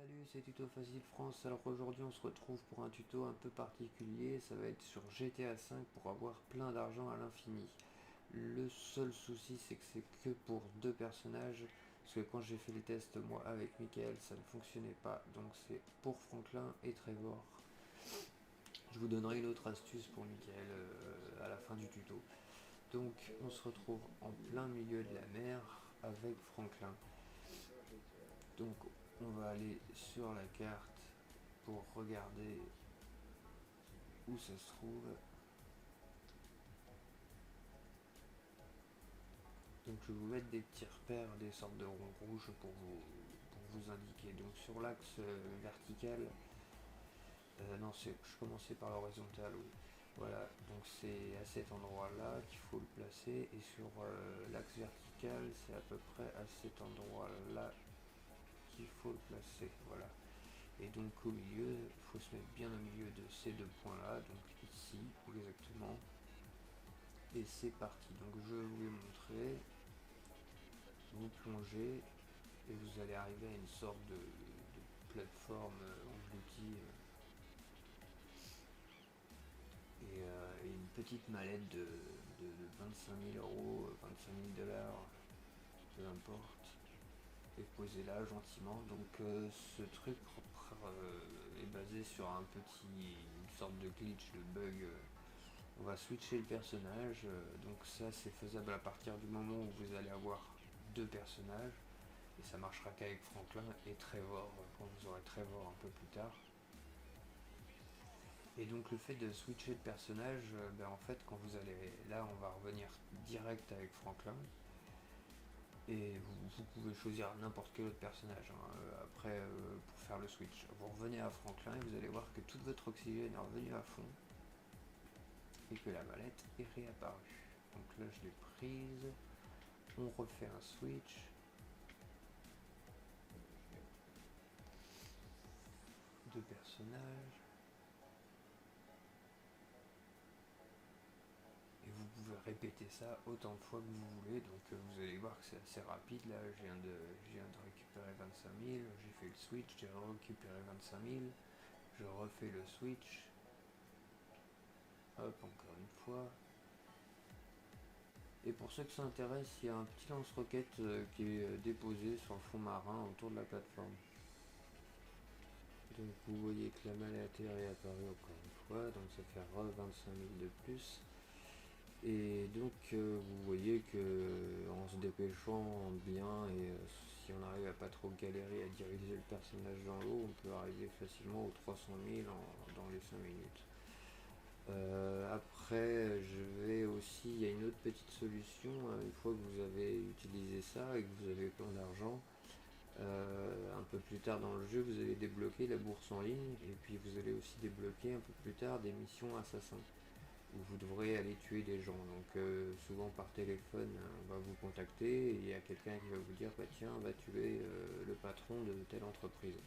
Salut, c'est Tuto Facile France. Alors aujourd'hui on se retrouve pour un tuto un peu particulier. Ça va être sur GTA 5 pour avoir plein d'argent à l'infini. Le seul souci c'est que c'est que pour deux personnages. Parce que quand j'ai fait les tests moi avec Michael ça ne fonctionnait pas. Donc c'est pour Franklin et Trevor. Je vous donnerai une autre astuce pour Michael à la fin du tuto. Donc on se retrouve en plein milieu de la mer avec Franklin. Donc on va aller sur la carte pour regarder où ça se trouve. Donc je vais vous mettre des petits repères, des sortes de ronds rouges pour vous indiquer. Donc sur l'axe vertical, non je commençais par l'horizontal, oui. Voilà, donc c'est à cet endroit-là qu'il faut le placer. Et sur l'axe vertical, c'est à peu près à cet endroit-là qu'il faut le placer. Voilà. Et donc au milieu, il faut se mettre bien au milieu de ces deux points-là, donc ici exactement. Et c'est parti. Donc je vais vous les montrer. Vous plongez et vous allez arriver à une sorte de plateforme engloutie et une petite mallette de 25 000 euros, 25 000 $, peu importe, et posée là gentiment. Donc ce truc est basé sur une sorte de glitch, de bug. On va switcher le personnage, donc ça c'est faisable à partir du moment où vous allez avoir deux personnages. Et ça marchera qu'avec Franklin et Trevor, quand vous aurez Trevor un peu plus tard. Et donc le fait de switcher de personnage, en fait quand vous allez là on va revenir direct avec Franklin. Et vous pouvez choisir n'importe quel autre personnage après pour faire le switch. Vous revenez à Franklin et vous allez voir que toute votre oxygène est revenu à fond. Et que la mallette est réapparue. Donc là je l'ai prise. On refait un switch. Deux personnages. Et vous pouvez répéter ça autant de fois que vous voulez. Donc vous allez voir que c'est assez rapide. Là je viens de récupérer 25 000. J'ai fait le switch, j'ai récupéré 25 000. Je refais le switch. Hop, encore une fois. Et pour ceux que ça intéresse, il y a un petit lance-roquette qui est déposé sur le fond marin autour de la plateforme. Donc vous voyez que la mallette est réapparue encore une fois, donc ça fait 25 000 de plus. Et donc vous voyez que en se dépêchant bien et si on arrive à pas trop galérer à diriger le personnage dans l'eau, on peut arriver facilement aux 300 000 dans les 5 minutes. Après, il y a une autre petite solution, une fois que vous avez utilisé ça et que vous avez plein d'argent, un peu plus tard dans le jeu, vous allez débloquer la bourse en ligne et puis vous allez aussi débloquer un peu plus tard des missions assassins où vous devrez aller tuer des gens. Donc souvent par téléphone, on va vous contacter et il y a quelqu'un qui va vous dire bah tiens, on va tuer le patron de telle entreprise.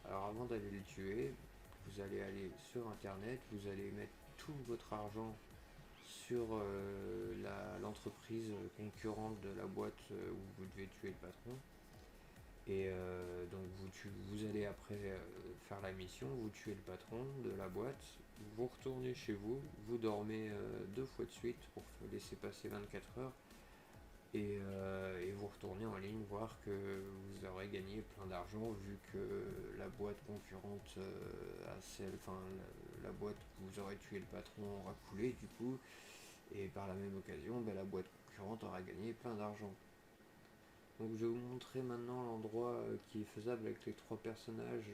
Alors avant d'aller le tuer, vous allez aller sur internet, vous allez mettre tout votre argent sur l'entreprise concurrente de la boîte où vous devez tuer le patron. Et donc vous allez après faire la mission, vous tuez le patron de la boîte, vous retournez chez vous, vous dormez deux fois de suite pour laisser passer 24 heures et vous retournez en ligne voir que vous aurez gagné plein d'argent vu que la boîte concurrente la boîte où vous aurez tué le patron aura coulé du coup et par la même occasion la boîte concurrente aura gagné plein d'argent. Donc je vais vous montrer maintenant l'endroit qui est faisable avec les trois personnages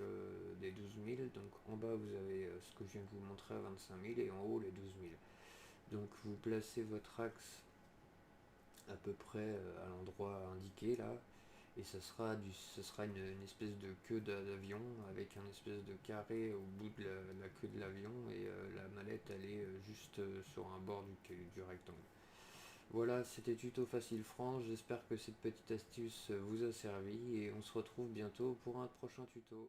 des 12 000. Donc en bas vous avez ce que je viens de vous montrer à 25 000 et en haut les 12 000. Donc vous placez votre axe à peu près à l'endroit indiqué là. Et ce sera une espèce de queue d'avion avec un espèce de carré au bout de la queue de l'avion et la mallette elle est juste sur un bord du rectangle. Voilà, c'était Tuto Facile France, j'espère que cette petite astuce vous a servi et on se retrouve bientôt pour un prochain tuto.